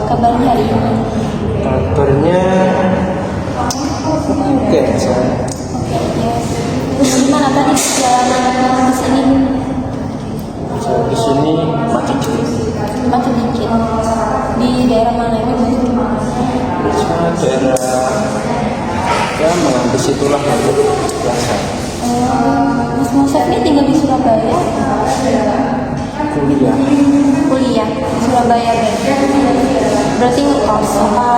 kabarnya hari ini? Kabarnya oke aja. Oke ya. Terus gimana tadi perjalanan ke sini? Di sini macet dikit. Macet dikit. Di daerah mana ini? Biasanya daerah ya mengambil situlah biasa. Mas Mosef ini tinggal di Surabaya? Kuliah Kuliah di Surabaya berarti ngekos apa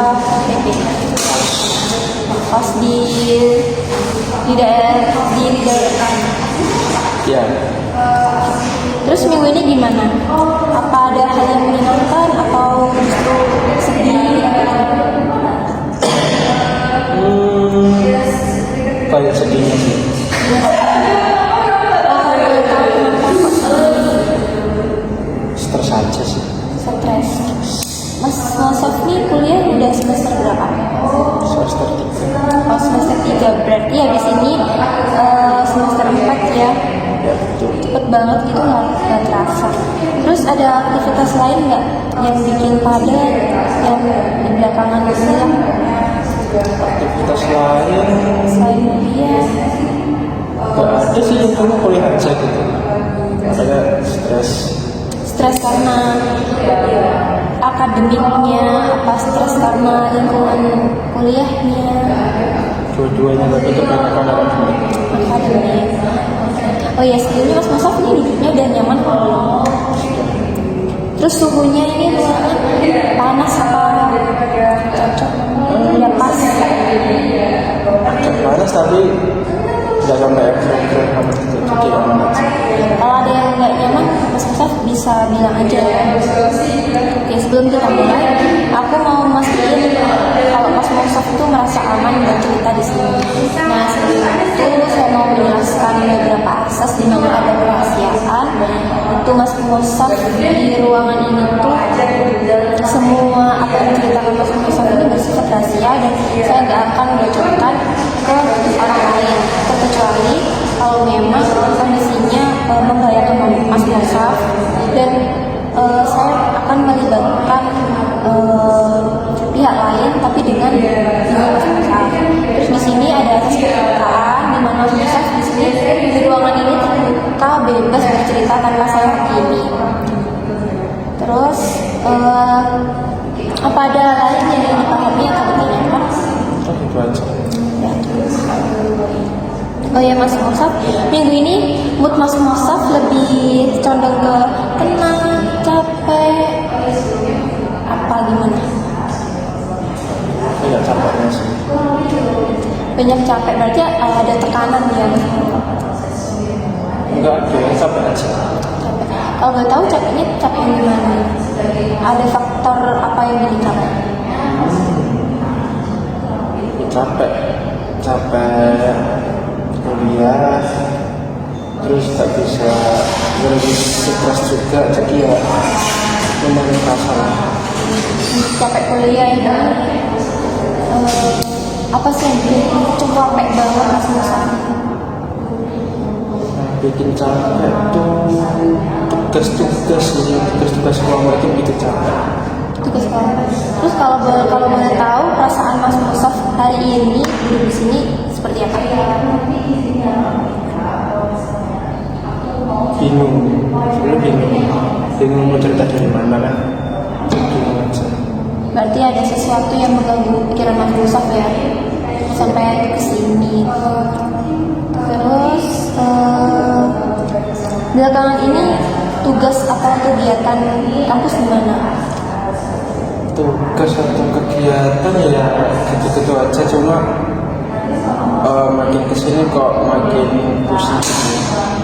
PP? Ngekos di daerah. ya. Terus minggu ini gimana? Apa ada hal yang menyenangkan atau justru sedih? Banyak sedihnya sih. Stres aja sih. Stres. Mas Mosef nih kuliah udah semester berapa? Semester 3. Oh, semester 3 berarti habis ini semester 4 ya. Ya betul. Cepet banget gitu nggak terasa. Terus ada aktivitas lain nggak yang bikin padat yang di belakangan ini lah Aktivitas lain selain kuliah? nggak ada sih, cuma kuliah aja gitu. Makanya Stres karena akademiknya, apa stres karena lingkungan kuliahnya? dua-duanya, tapi kebanyakan Akademik. Oh ya, sebelumnya Mas Mosef ini duduknya udah nyaman kok belum? Terus suhunya ini ruangan panas apa cocok? Udah pas. agak panas tapi nggak sampai ekstrim amat gitu, jadi aman aja. Kalau ada yang nggak nyaman, Mas Mosef bisa bilang aja ya. Oke, sebelum kita mulai, aku mau mastiin kalau Mas Mosef itu merasa aman bercerita di sini. Nah, sebelum itu saya mau menjelaskan beberapa asas di mana ada kerahasiaan. Itu Mas Mosef di ruangan ini tuh semua apa yang diceritakan Mas Mosef ini bersifat rahasia dan saya nggak akan bocorkan ke orang lain, kecuali kalau memang kondisinya membahayakan Mas Mosef dan saya akan melibatkan pihak lain tapi dengan Mas Mosef. Terus di sini ada asas keterbukaan di mana Mas Mosef di sini di ruangan ini terbuka bebas bercerita tanpa saya hakimi. Terus apa ada lain yang ingin dipahami atau ditanyakan? Itu aja. Ya. Oh ya Mas Mosef, minggu ini mood Mas Mosef lebih condong ke tenang, capek, apa gimana? Banyak capeknya sih. Banyak capek, berarti ada tekanan ya Mas Mosef? Enggak ada, capek aja. Capek. Kalau nggak tahu capeknya capek yang gimana? Ada faktor apa yang bikin capek? Capek kuliah, terus tak bisa lebih stres juga, jadi ya lumayan kerasa lah. Capek kuliah ya. Apa sih yang bikin capek banget Mas Mosef? Bikin capek tuh tugas-tugas sekolah itu bikin capek. Tugas sekolah. Terus kalau boleh tahu perasaan Mas Mosef hari ini di sini seperti apa? Bingung mau cerita dari mana kan? Bingung aja. Berarti ada sesuatu yang mengganggu pikiran Mas Mosef ya sampai ke sini. Terus belakangan ini tugas atau kegiatan kampus di mana? Tugas atau kegiatan ya gitu-gitu aja, cuma makin kesini kok makin pusing.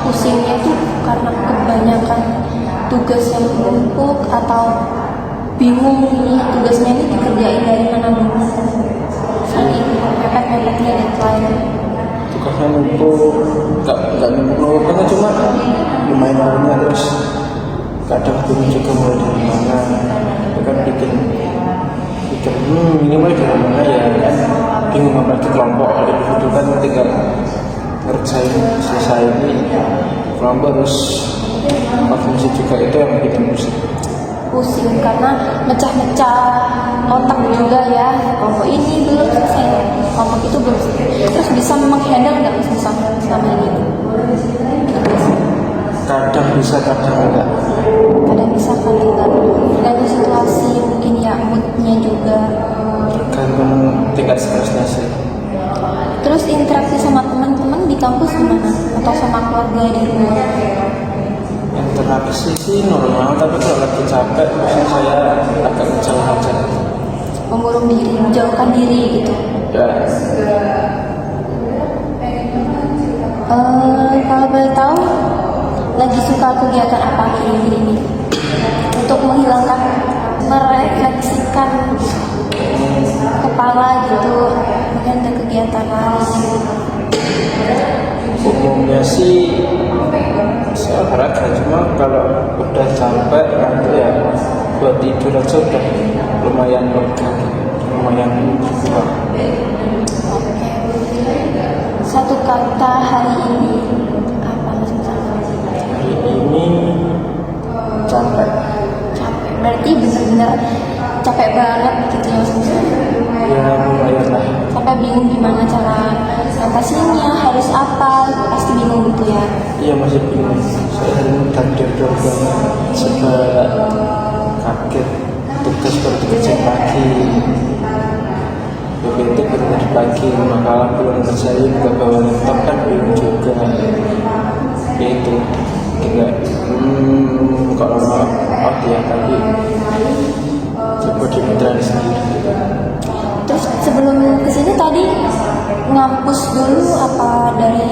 Pusingnya tuh karena kebanyakan tugas yang menumpuk atau bingung ini tugasnya ini dikerjain dari mana dulu? Saking mepet-mepetnya deadline. Tugasnya nggak numpuk cuma lumayan banyak, terus kadang bingung juga mulai dari mana. Itu kan bikin ini mulai dari mana ya kan, bingung apalagi kelompok. Kalau itu kan tinggal ngerjain selesai ini, kelompok harus konfirmasi juga, itu yang bikin pusing. pusing karena mecah-mecah otak juga ya, kelompok ini belum selesai, kelompok itu belum selesai. Terus bisa menghandle nggak misalnya selama ini? Kadang bisa, kadang enggak. Kadang bisa, kadang enggak. Dari situasi mungkin ya, moodnya juga. Tergantung tingkat stresnya sih. Terus interaksi sama teman-teman di kampus gimana? Atau sama keluarga dari rumah? Interaksi sih normal, tapi kalau lagi capek biasanya saya agak menjauh aja. Mengurung diri, menjauhkan diri gitu. Ya, Kalau boleh tahu, lagi suka kegiatan apa akhir-akhir ini? Untuk menghilangkan, merefleksikan kepala gitu, mungkin ada kegiatan lain. umumnya sih saya olahraga, cuma kalau udah capek nanti ya buat tidur aja udah lumayan lega, lumayan kuat. Oke. Satu kata hari ini apa maksudnya? Hari ini capek. Capek. Berarti benar-benar capek banget gitu ya maksudnya. Ya lumayan lah. Sampai bingung gimana cara ngatasinnya, harus apa, pasti bingung gitu ya. Iya masih bingung. Saya hari ini takdir banget, serba kaget. Tugas baru dikerjain pagi. BPT baru tadi pagi, makalah belum ngerjain, gak bawa laptop kan bingung juga. Ya itu, juga kalau mau ya tapi coba dimitra sendiri. Terus sebelum kesini tadi ngampus dulu apa dari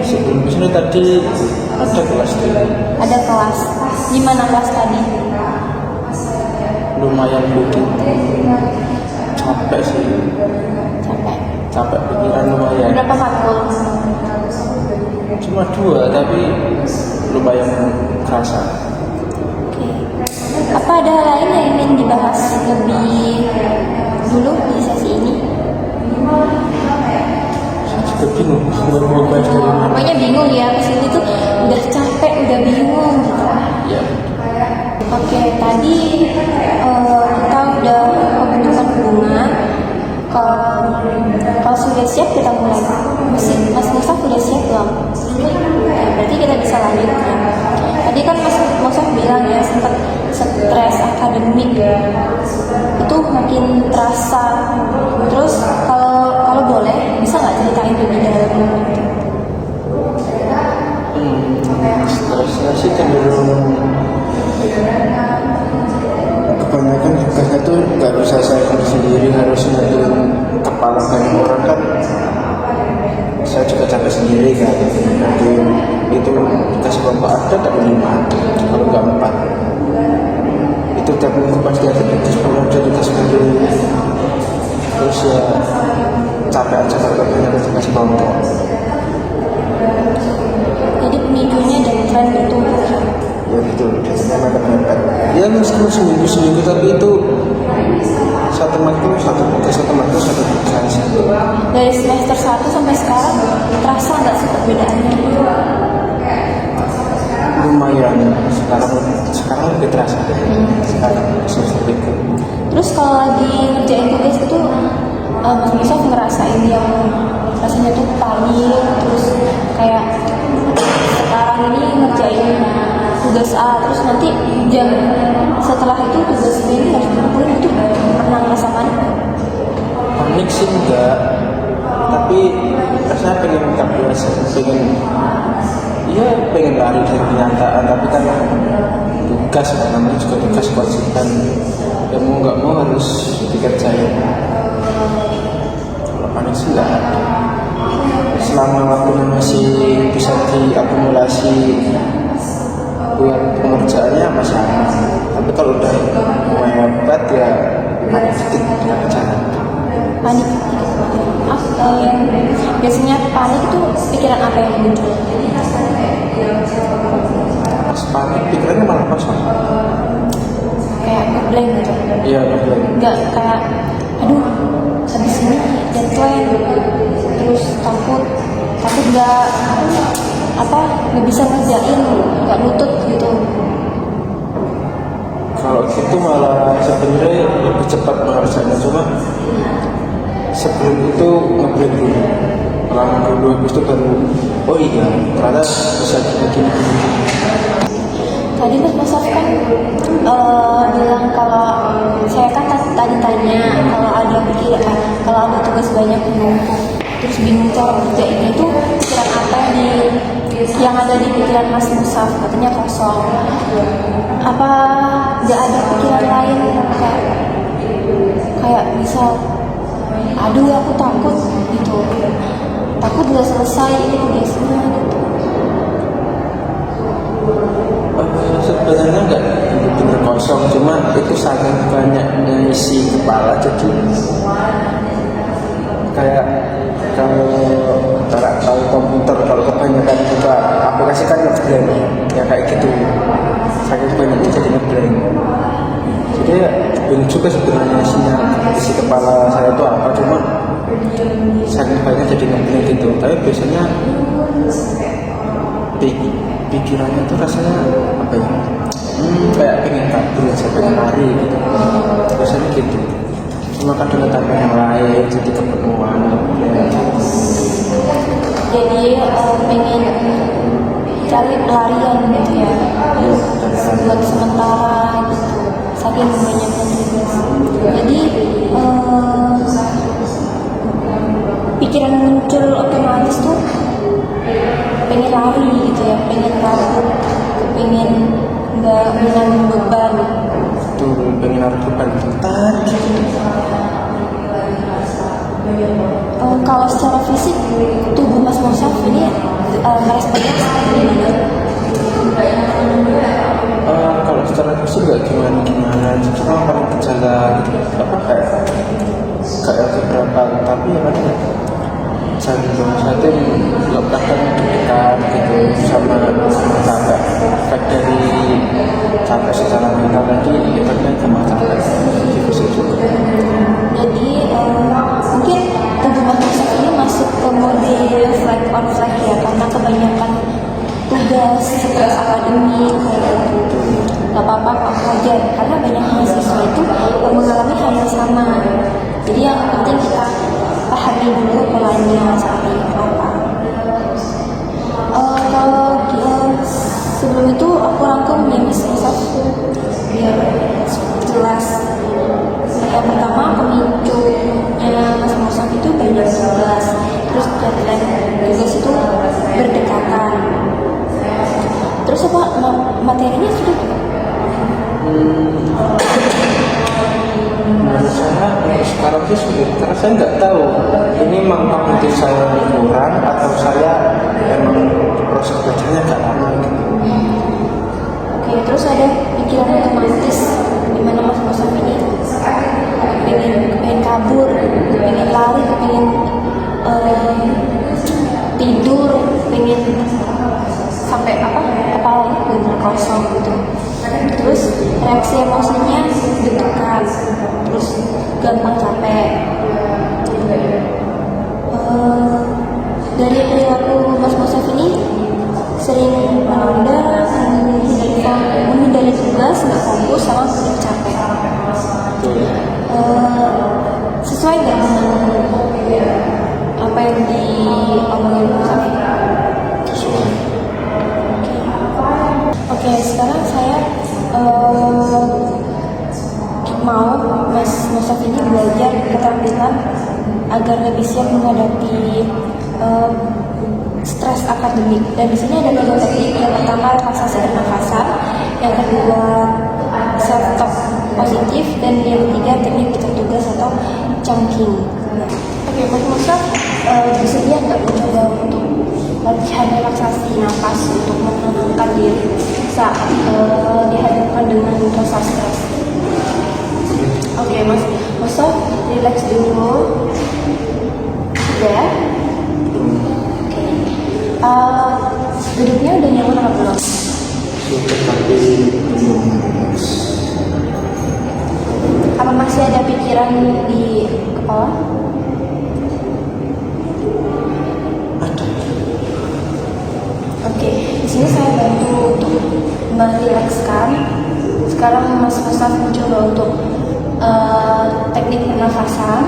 Sebelum kesini tadi ada kelas dulu, ada kelas? Di mana kelas tadi? lumayan bikin capek sih, Capek. capek pikiran lumayan. Berapa matkul? Cuma 2 tapi lumayan kerasa. Oke. Apa ada hal lain yang ingin dibahas lebih dulu di sesi ini? Saya juga bingung mau bahas dari mana. Pokoknya bingung ya, kesini tuh udah capek, udah bingung gitu. Ya, Oke, tadi kita udah pembentukan hubungan. Kalau sudah siap kita mulai. Mas Musaf udah siap belum? Oke, berarti kita bisa lanjut ya. Tadi kan Mas Musaf bilang ya sempat stres akademik itu makin terasa. Terus kalau boleh bisa nggak ceritain lebih dalam? stresnya sih cenderung kebanyakan tugasnya tuh nggak bisa saya kerja sendiri, harus ngaduin kepala banyak orang kan. Saya juga capek sendiri kan, jadi itu tugas kelompok ada tak lima, kalau nggak 4 itu tiap minggu pasti ada tugas kelompok, ada tugas sendiri. Terus ya capek aja kalau banyak tugas kelompok. Jadi pemicunya dan tren itu Ya betul, biasanya mepet-mepet. Ya meskipun seminggu tapi itu satu matkul satu tugas. dari semester 1 sampai sekarang terasa nggak sih perbedaannya? Lumayan, sekarang lebih terasa. Sekarang semester 3. Terus kalau lagi ngerjain tugas itu Mas Musaf ngerasain yang rasanya tuh panik, terus kayak sekarang ini ngerjain tugas A, terus nanti jam setelah itu tugas B ini harus dikumpulin, itu pernah ngerasa panik? Panik sih enggak, tapi rasanya pengen biasa, pengen lari dari kenyataan, tapi kan tugas namanya juga tugas kewajiban, ya mau nggak mau harus dikerjain. Kalau panik sih enggak ada, selama waktunya masih bisa diakumulasi buat pengerjaannya masih aman. Tapi kalau udah mepet ya panik sedikit dengan jalan. Panik biasanya panik itu pikiran apa yang muncul? Pas panik pikirannya malah kosong. Kayak ngeblank gitu? Iya betul. Nggak kayak aduh habis ini deadline, terus takut nggak bisa ngerjain, nggak nutut gitu. itu malah sebenarnya lebih cepat mengerjakannya, cuma sebelum itu ngeblank dulu, lama dulu, habis itu baru oh iya ternyata bisa gini. Tadi Mas Musaf kan bilang kalau saya kan tadi tanya kalau ada pikiran, kalau ada tugas banyak menumpuk, terus bingung cara kerjainnya itu pikiran apa yang ada di pikiran Mas Musaf, katanya kosong. Apa nggak ada pikiran lain kayak misal, aduh aku takut gitu, takut nggak selesai ini tugasnya gitu. Sebenarnya nggak benar kosong, cuma itu sangat banyaknya isi kepala, jadi kayak kalau komputer kalau kebanyakan buka aplikasi kan ngeblank ya kayak gitu, saking banyaknya jadi ngeblank. Jadi ya bingung juga sebenarnya isi kepala saya itu apa, cuma saking banyak jadi ngeblank gitu. Tapi biasanya pikirannya tuh rasanya apa ya, kayak pengen kabur aja, pengen lari gitu, biasanya gitu. Cuma kadang tambah yang lain jadi kepenuhan ya. Jadi pengen cari pelarian gitu ya, buat sementara gitu, saking banyaknya tugas. Jadi pikiran muncul otomatis tuh pengen lari gitu ya, pengen kabur, pengen nggak menanggung beban. Tuh pengen naruh beban bentar gitu. Kalau secara fisik tubuh Mas Musaf ini meresponnya seperti gimana? Kalau secara fisik nggak gimana, cuma paling gejala gitu, apa kayak beberapa, tapi ya kan satu letakkan dekat gitu sama tangga, dari capek secara mental tadi efeknya sama capek di fisik juga. Jadi mungkin tubuh Mas Musaf ini masuk ke mode fight or flight ya, karena kebanyakan tugas stres akademik kayak gitu. Gak apa-apa, Pak, wajar, karena banyak mahasiswa itu mengalami hal yang sama. Jadi yang penting kita pahami dulu polanya seperti apa. Kalau sebelum itu aku rangkum ya Mas Musaf biar jelas. Yang pertama, pemicunya Mas Musaf itu banyak tugas, terus dan tugas itu berdekatan. Terus apa materinya sudah? Menurut saya sekarang sih sulit, karena saya nggak tahu ini memang kognitif saya kurang atau saya emang proses belajarnya nggak lama gitu. Oke, terus ada pikiran otomatis di mana Mas Musaf ini pengen kabur, pengen lari, pengen tidur, pengen sampai kepalanya benar kosong gitu. Terus reaksi emosinya deg-degan, terus gampang capek. Dari perilaku Mas Musaf ini sering menunda, menghindari tugas, nggak fokus, sama mudah capek. Sesuai nggak dengan apa yang diomongin Mas Musaf? Sesuai. Oke, sekarang saya mau Mas Musaf ini belajar keterampilan agar lebih siap menghadapi stres akademik. Dan di sini ada 3 teknik. Yang pertama relaksasi pernafasan, yang kedua self talk positif, dan yang ketiga teknik putar tugas atau chunking. Oke, Mas Musaf bersedia nggak mencoba untuk latihan relaksasi nafas untuk menenangkan diri saat dihadapkan dengan rasa stres? Oke, Mas Musaf, relax dulu. Sudah? Oke. Duduknya udah nyaman apa belum? Sudah, tapi belum. Apa masih ada pikiran di kepala? Ada. Oke, di sini saya bantu untuk merilekskan. sekarang Mas Mustaf mencoba untuk teknik pernafasan.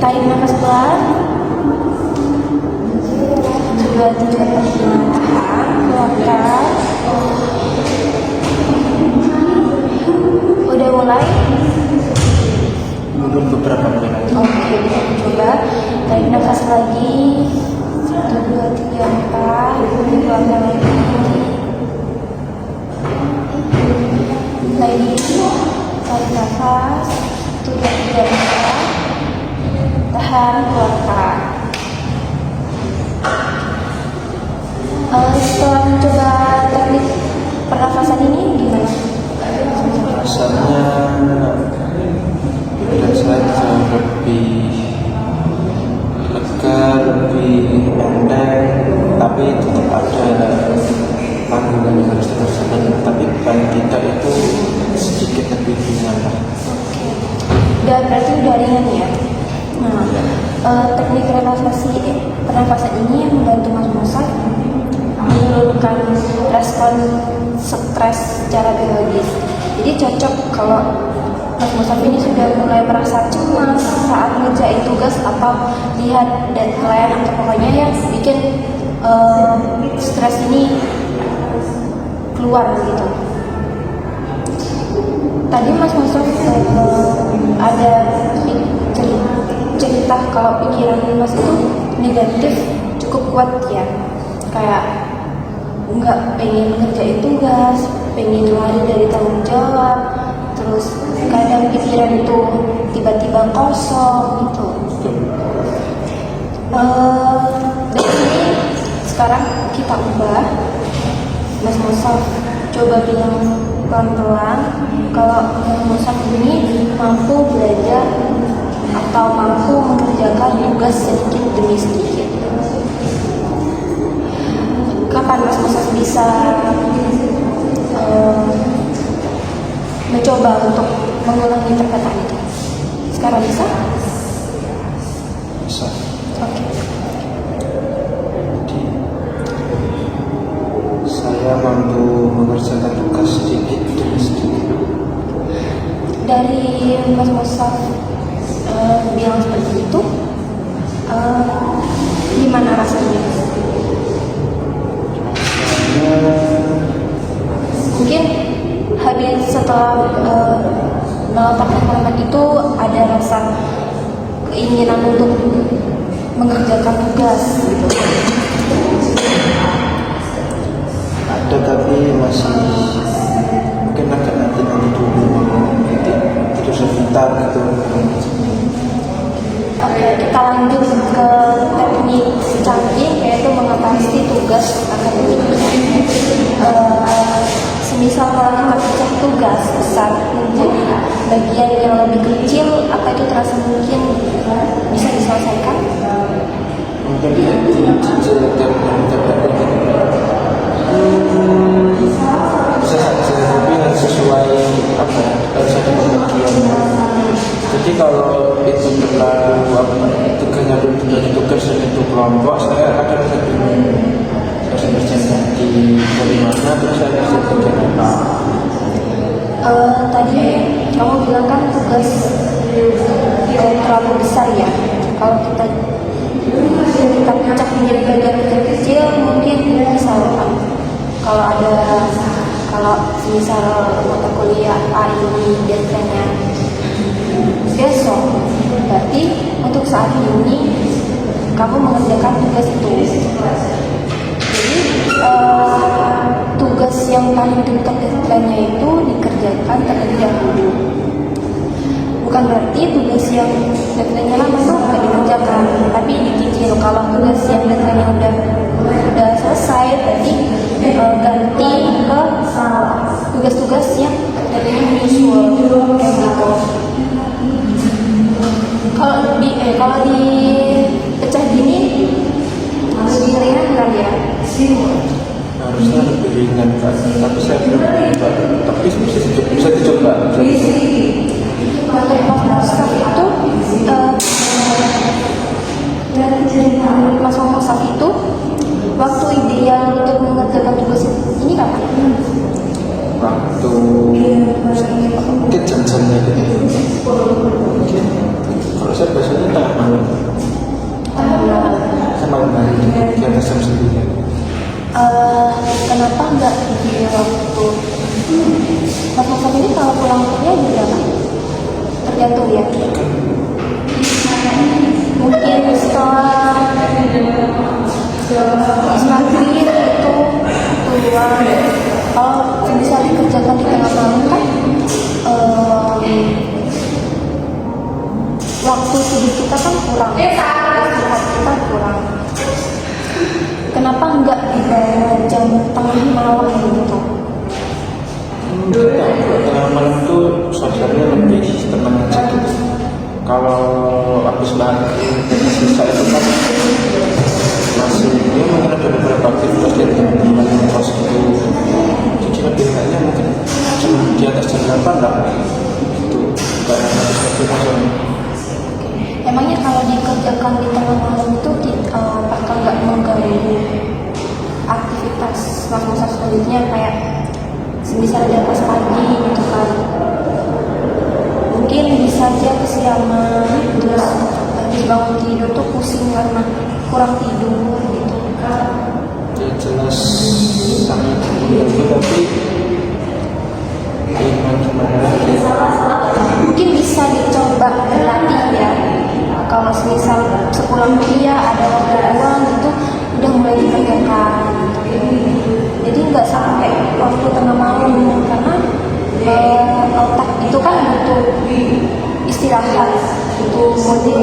Tarik nafas pelan. 2-3 perhitungan, tahan, keluarkan. Udah mulai? Belum beberapa menit. Oke, kita coba tarik nafas lagi. 1, 2, 3, 4. Keluarkan lagi. Lagi. Tarik nafas. 1, 2, 3, 4. Tahan, keluarkan. Setelah mencoba teknik pernafasan ini gimana? Rasanya saya lebih lega, lebih enteng, tapi tetap ada tanggungan yang harus dirasakan. Tapi paling tidak itu sedikit lebih ringan lah. Udah berarti udah ringan ya. Nah, teknik relaksasi pernafasan ini yang membantu Mas Mustaf menurunkan respon stres secara biologis. Jadi cocok kalau Mas Mustaf ini sudah mulai merasa cemas saat ngerjain tugas atau lihat deadline atau pokoknya yang bikin stres ini keluar gitu. Tadi Mas Mustaf ada cerita kalau pikiran Mas itu negatif cukup kuat ya, kayak nggak pengen ngerjain tugas, pengen lari dari tanggung jawab, terus kadang pikiran itu tiba-tiba kosong gitu. Dari sini sekarang kita ubah, Mas Mustaf coba bilang pelan-pelan kalau Mas Mustaf ini mampu belajar atau mampu mengerjakan tugas sedikit demi sedikit. Kapan Mas Mustaf bisa mencoba untuk mengulangi perkataan itu? Sekarang bisa? Bisa. Oke. Jadi saya mampu mengerjakan tugas sedikit demi sedikit. Dari Mas Mustaf bilang seperti itu, gimana rasanya? Mungkin habis setelah meletakkan kalimat itu ada rasa keinginan untuk mengerjakan tugas gitu. Ada, tapi masih mungkin agak nanti dulu, tidur sebentar gitu. Oke, kita lanjut ke teknik canggih, yaitu mengatasi tugas akademik. Semisal kalian memecah tugas besar menjadi bagian yang lebih kecil, apa itu terasa mungkin bisa diselesaikan? Mungkin dicicil dan bisa saja sesuai apa harus ada pembagian. Jadi kalau itu terlalu tugasnya belum menjadi tugas dan itu kelompok, saya akan saya berjalan dari mana, terus saya bisa berjalan apa. Tadi kamu bilang kan tugas terlalu besar ya. Kalau kita pecah menjadi bagian kecil, mungkin bisa kan. Kalau misal mata kuliah A ini deadline-nya besok, berarti untuk saat ini kamu mengerjakan tugas itu. Jadi tugas yang paling dekat deadline-nya itu dikerjakan terlebih dahulu. Bukan berarti tugas yang deadline-nya lama itu nggak dikerjakan, tapi dicicil. Kalau tugas yang deadline-nya udah selesai, berarti ganti ke tugas-tugas yang deadline-nya menyusul kayak gitu. Kalau di pecah gini lebih ringan kan ya? Harusnya lebih ringan kan, tapi saya belum coba. Tapi bisa dicoba. Untuk Mas Mustaf itu Mas Mustaf itu waktu ideal untuk mengerjakan tugas ini kapan? Waktu gitu. Mungkin kalau saya biasanya tengah malam hari di atas jam 9. Kenapa nggak di waktu Mas Musaf ini kalau pulang kerja di berapa? Tergantung ya. Mungkin setelah maghrib itu keluar. Kalau bisa dikerjakan di tengah malam kan waktu tidur kita kan kurang, istirahat kita kurang. Kenapa enggak di bawah jam tengah malam gitu? Tengah malam itu suasananya lebih tenang aja gitu. Kalau habis maghrib dan sisa itu kan masih dia mungkin ada beberapa aktivitas dari teman-teman kos gitu. Jadi lebih enaknya mungkin cuma di atas jam 8 lah. Itu kayak habis maghrib. Emangnya kalau dikerjakan di tengah malam itu apakah nggak mengganggu aktivitas Mas Musaf selanjutnya kayak misalnya pas pagi gitu kan? Mungkin bisa aja kesiangan terus habis bangun tidur tuh pusing karena kurang tidur gitu. Ya jelas sangat mengganggu tapi mungkin bisa dicoba berlatih ya. Kalau misal sepulang kuliah ada waktu luang gitu udah mulai dikerjakan gitu. Jadi nggak sampai waktu tengah malam karena otak itu kan butuh istirahat, butuh mode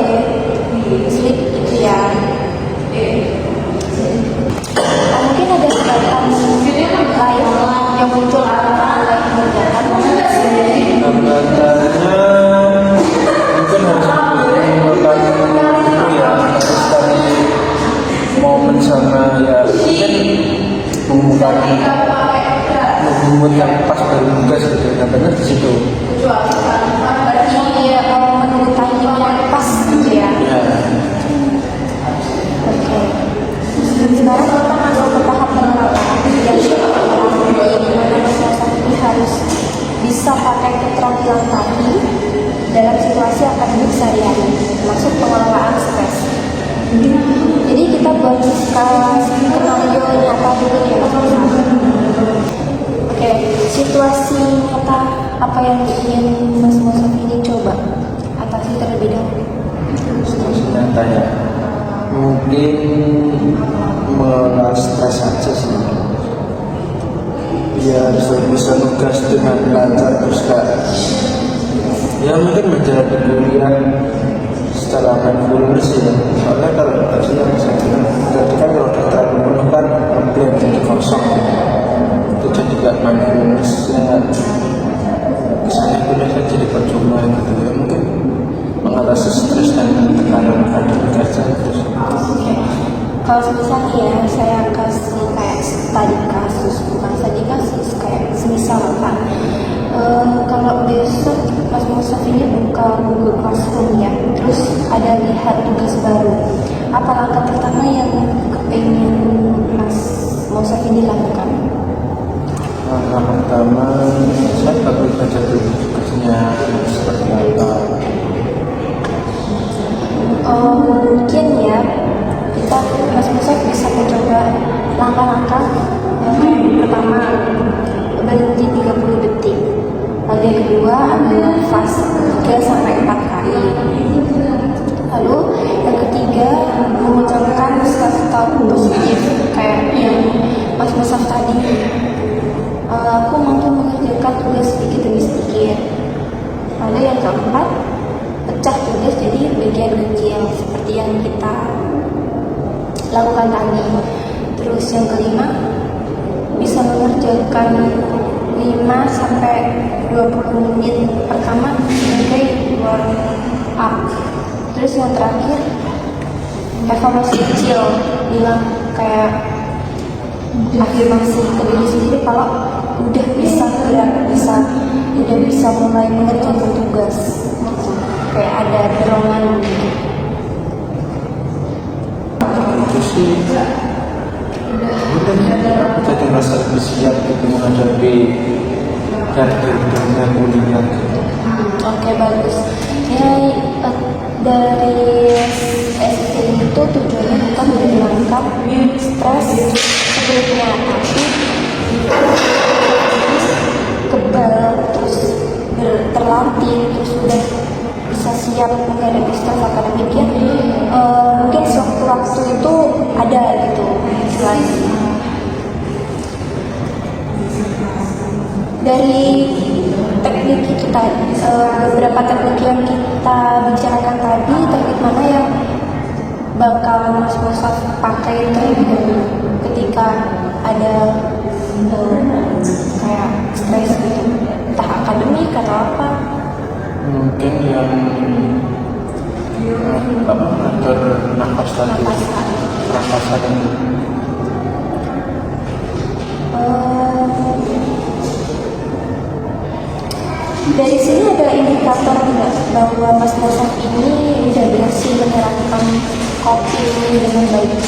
sleep gitu ya. Mungkin ada sebabkan lain yang muncul karena mulai mengerjakan gambarannya mungkin harus menggunakan itu ya harus cari momen sama ya mungkin membuka mood yang pas dari tugas gitu ya benar di situ. berarti menurut timing yang pas gitu ya. Oke. Sekarang kita masuk ke tahap penerapan yang dimana masyarakat ini harus bisa pakai keterampilan tadi dalam situasi akademik sehari-hari, termasuk pengelolaan stres. Jadi kita buat skenario nyata dulu ya. Oke, situasi nyata apa yang ingin Mas Musaf ini coba atasi terlebih dahulu? Situasi nyata ya mungkin mengelola stres aja sih biar bisa nugas dengan lancar terus kak ya mungkin menjalani kuliah secara mindfulness ya soalnya kalau tadi yang saya bilang berarti kan kalau udah terlalu penuh kan problem jadi kosong itu jadi gak mindfulness ya misalnya kuliah kan jadi percuma gitu ya mungkin mengatasi stres dan tekanan akademik aja terus. Kalau misalnya ya saya kasih kayak tadi kasus bukan saja kasus kayak semisal Pak kalau besok Mas Musaf ini buka Google Classroom ya terus ada lihat tugas baru apa langkah pertama yang kepingin Mas Musaf ini lakukan? Langkah pertama saya bakal baca dulu tugasnya seperti apa. Mungkin ya kita Mas Musaf bisa mencoba langkah-langkah pertama berhenti 30 detik lalu yang kedua ambil nafas 3-4 kali lalu yang ketiga mengucapkan self-talk positif kayak yang Mas Musaf tadi aku mampu mengerjakan tugas sedikit demi sedikit lalu yang keempat pecah tugas jadi bagian kecil seperti yang kita lakukan tadi. Terus yang kelima bisa mengerjakan 5-20 menit pertama sebagai warm up. Terus yang terakhir evaluasi kecil bilang kayak afirmasi ke diri sendiri kalau udah bisa gerak, udah bisa mulai mengerjakan tugas. Kayak ada dorongan gitu. Itu sih udah jadi rasa lebih siap gitu menghadapi dan dunia kuliah gitu. Oke, bagus. Nilai dari ST itu tujuannya bukan menghilangkan stres sebelumnya, tapi kebal, terus terlatih, terus sudah bisa siap menghadapi stres akademiknya. Mungkin sewaktu-waktu itu ada gitu. Selain dari teknik itu tadi, beberapa teknik yang kita bicarakan tadi, teknik mana yang bakal Mas Musaf pakai ketika ada kayak stres gitu, entah akademik atau apa? Mungkin yang atur nafas tadi, nafas tadi. Dari sini ada indikator nggak bahwa Mas Musaf ini udah berhasil menerapkan kopi ini dengan baik?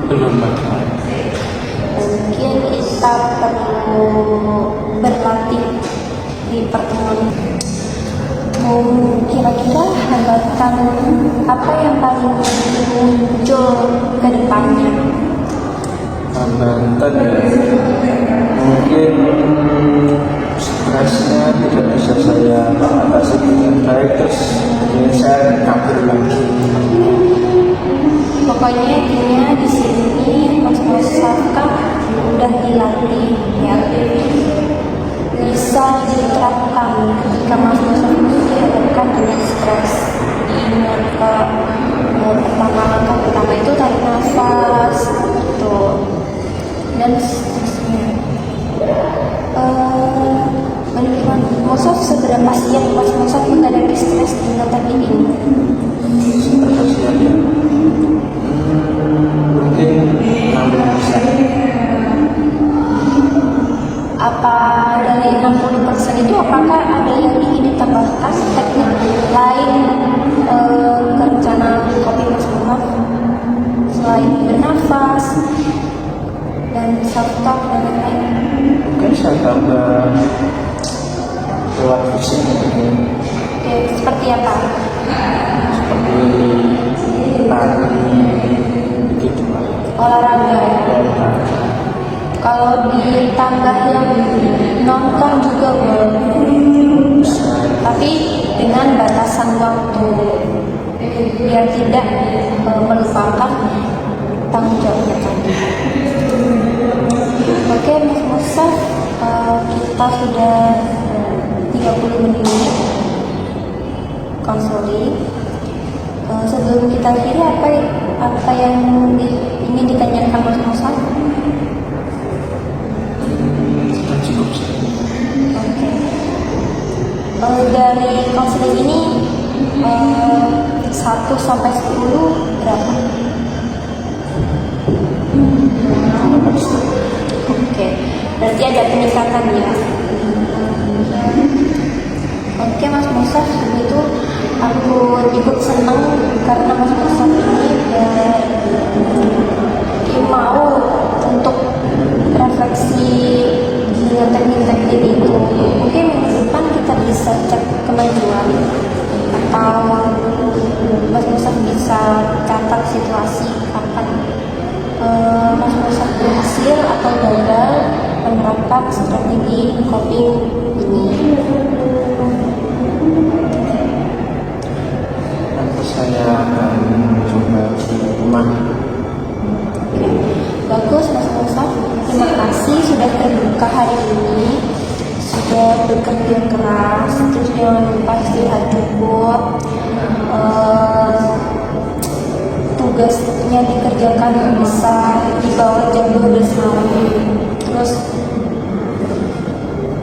Belum banget. Mungkin kita perlu berlatih di pertemuan. Kira-kira hambatan apa yang paling muncul ke depannya? Hambatan mungkin stresnya tidak bisa saya atasi dengan baik, terus kemudian saya kabur lagi. Pokoknya intinya di sini Mas Musaf kan udah dilatih ya, bisa diterapkan ketika Mas Musaf itu dihadapkan dengan stres. Diingat ke langkah pertama itu tarik nafas gitu, dan seterusnya. Menurut Mas Musaf, seberapa siap Mas Musaf menghadapi stres dengan teknik ini? Seberapa siap ya? Mungkin 60%. Apa dari 60% itu apakah ada yang ingin ditambahkan teknik lain ke rencana kopi Mas Musaf selain bernafas dan self talk dan lain-lain? Mungkin saya tambah lewat fisik mungkin, Oke, seperti apa? seperti lari begitu Pak. Olahraga. Kalau ditambah yang nonton juga boleh, tapi dengan batasan waktu biar tidak melupakan tanggung jawabnya tadi. Oke, Mas Musaf, kita sudah 30 menit konseling. Sebelum kita akhiri, apa yang ingin ditanyakan Mas Musaf? Sudah cukup sih. Oke. Dari konseling ini 1 sampai 10 berapa? Oke, berarti ada peningkatan ya. Oke Mas Musaf, itu aku ikut senang karena Mas Musaf ini mau untuk refleksi dengan teknik-teknik itu. Mungkin minggu depan kita bisa cek kemajuan, atau Mas Musaf bisa catat situasi kapan Mas Musaf berhasil atau gagal menerapkan strategi kopi ini. Nanti saya akan coba di rumah. Oke, bagus Mas Musaf. Terima kasih sudah terbuka hari ini, sudah bekerja keras, terus jangan lupa istirahat cukup. Tugasnya dikerjakan bisa di bawah jam 12 malam, terus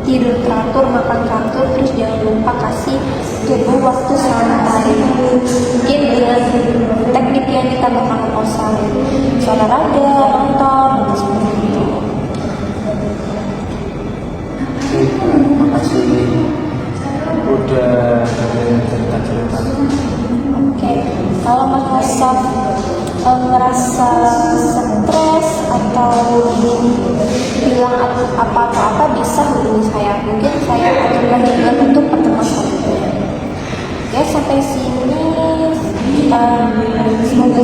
tidur teratur, makan teratur, terus jangan lupa kasih tubuh waktu santai. Mungkin dengan teknik yang ditambahkan proposal, olahraga, nonton, seperti itu. Terima kasih udah dengerin cerita-cerita. Oke, kalau Mas Musaf ngerasa stres atau bilang apa-apa bisa hubungi saya. Mungkin saya akan lanjutkan untuk pertemuan selanjutnya. Oke, sampai sini kita semoga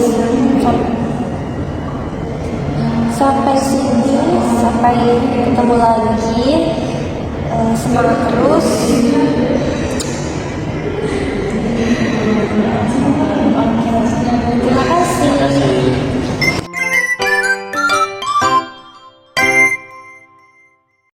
sampai sini, sampai ketemu lagi. Semangat terus.